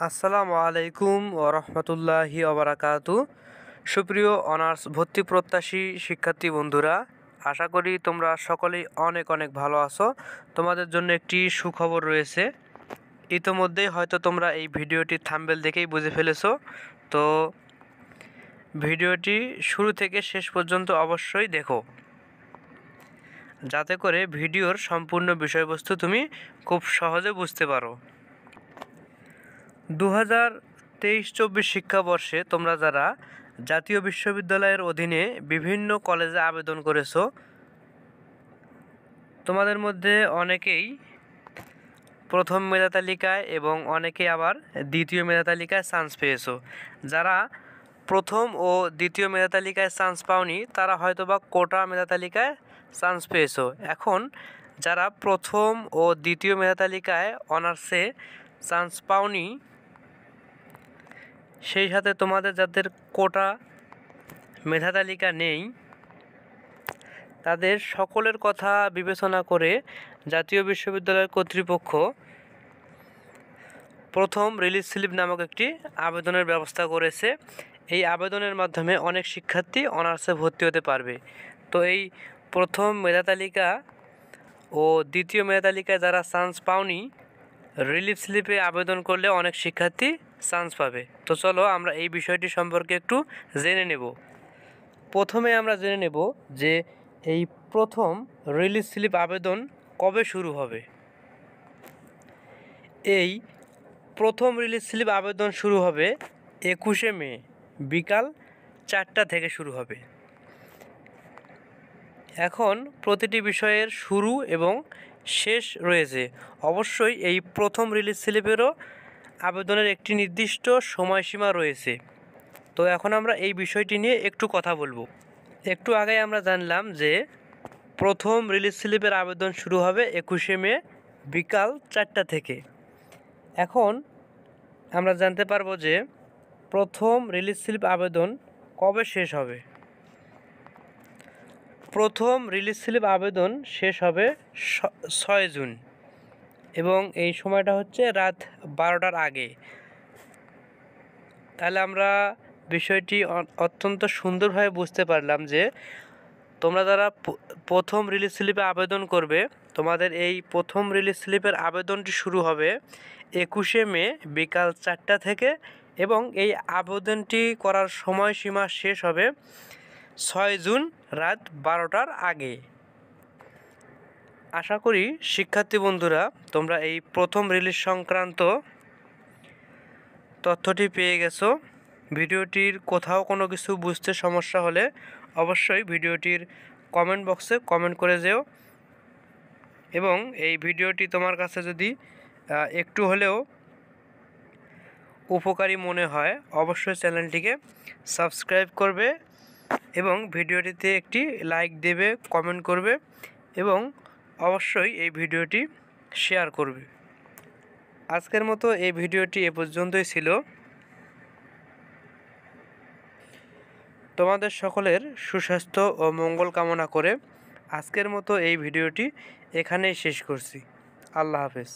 আসসালামু আলাইকুম ওরহমতুল্লাহি ওবারাকাতু। সুপ্রিয় অনার্স ভর্তি প্রত্যাশী শিক্ষার্থী বন্ধুরা, আশা করি তোমরা সকলেই অনেক অনেক ভালো আছো। তোমাদের জন্য একটি সুখবর রয়েছে। ইতোমধ্যেই হয়তো তোমরা এই ভিডিওটির থাম্বনেল দেখেই বুঝে ফেলেছো। তো ভিডিওটি শুরু থেকে শেষ পর্যন্ত অবশ্যই দেখো, যাতে করে ভিডিওর সম্পূর্ণ বিষয়বস্তু তুমি খুব সহজে বুঝতে পারো। 2023-24 শিক্ষাবর্ষে তোমরা যারা জাতীয় বিশ্ববিদ্যালয়ের অধীনে বিভিন্ন কলেজে আবেদন করেছো, তোমাদের মধ্যে অনেকেই প্রথম মেধা তালিকায় এবং অনেকেই আবার দ্বিতীয় মেধা তালিকায় চান্স পেয়েছো। যারা প্রথম ও দ্বিতীয় মেধা তালিকায় চান্স পাওনি তারা হয়তোবা কোটা মেধা তালিকায় চান্স পেয়েছো। এখন যারা প্রথম ও দ্বিতীয় মেধা তালিকায় অনার্সে চান্স পাওনি, সেই সাথে তোমাদের যাদের কোটা মেধা তালিকা নেই, তাদের সকলের কথা বিবেচনা করে জাতীয় বিশ্ববিদ্যালয় কর্তৃপক্ষ প্রথম রিলিজ স্লিপ নামক একটি আবেদনের ব্যবস্থা করেছে। এই আবেদনের মাধ্যমে অনেক শিক্ষার্থী অনার্সে ভর্তি হতে পারবে। তো এই প্রথম মেধা তালিকা ও দ্বিতীয় মেধা তালিকায় যারা চান্স পাওনি, রিলিফ স্লিপে আবেদন করলে অনেক শিক্ষার্থী চান্স পাবে। তো চলো আমরা এই বিষয়টি সম্পর্কে একটু জেনে নেব। প্রথমে আমরা জেনে নেব যে এই প্রথম রিলিজ স্লিপ আবেদন কবে শুরু হবে। এই প্রথম রিলিজ স্লিপ আবেদন শুরু হবে 21শে মে বিকাল 4টা থেকে শুরু হবে। এখন প্রতিটি বিষয়ের শুরু এবং শেষ রয়েছে। অবশ্যই এই প্রথম রিলিজ স্লিপেরও আবেদনের একটি নির্দিষ্ট সময়সীমা রয়েছে। তো এখন আমরা এই বিষয়টি নিয়ে একটু কথা বলবো। একটু আগে আমরা জানলাম যে প্রথম রিলিজ স্লিপের আবেদন শুরু হবে 21শে মে বিকাল 4টা থেকে। এখন আমরা জানতে পারবো যে প্রথম রিলিজ স্লিপ আবেদন কবে শেষ হবে। প্রথম রিলিজ স্লিপ আবেদন শেষ হবে 6 জুন এবং এই সময়টা হচ্ছে রাত 12টার আগে। তাহলে আমরা বিষয়টি অত্যন্ত সুন্দরভাবে বুঝতে পারলাম যে তোমরা যারা প্রথম রিলিজ স্লিপে আবেদন করবে, তোমাদের এই প্রথম রিলিজ স্লিপের আবেদনটি শুরু হবে 21শে মে বিকাল 4টা থেকে এবং এই আবেদনটি করার সময়সীমা শেষ হবে 6 জুন রাত 12টার আগে। আশা করি শিক্ষার্থী বন্ধুরা তোমরা এই প্রথম রিলিজ সংক্রান্ত তথ্যটি পেয়ে গেছো। ভিডিওটির কোথাও কোনো কিছু বুঝতে সমস্যা হলে অবশ্যই ভিডিওটির কমেন্ট বক্সে কমেন্ট করে যেও এবং এই ভিডিওটি তোমার কাছে যদি একটু হলেও উপকারী মনে হয় অবশ্যই চ্যানেলটিকে সাবস্ক্রাইব করবে এবং ভিডিওটিতে একটি লাইক দেবে, কমেন্ট করবে এবং অবশ্যই এই ভিডিওটি শেয়ার করবে। আজকের মতো এই ভিডিওটি এ পর্যন্তই ছিল। তোমাদের সকলের সুস্বাস্থ্য ও মঙ্গল কামনা করে আজকের মতো এই ভিডিওটি এখানেই শেষ করছি। আল্লাহ হাফেজ।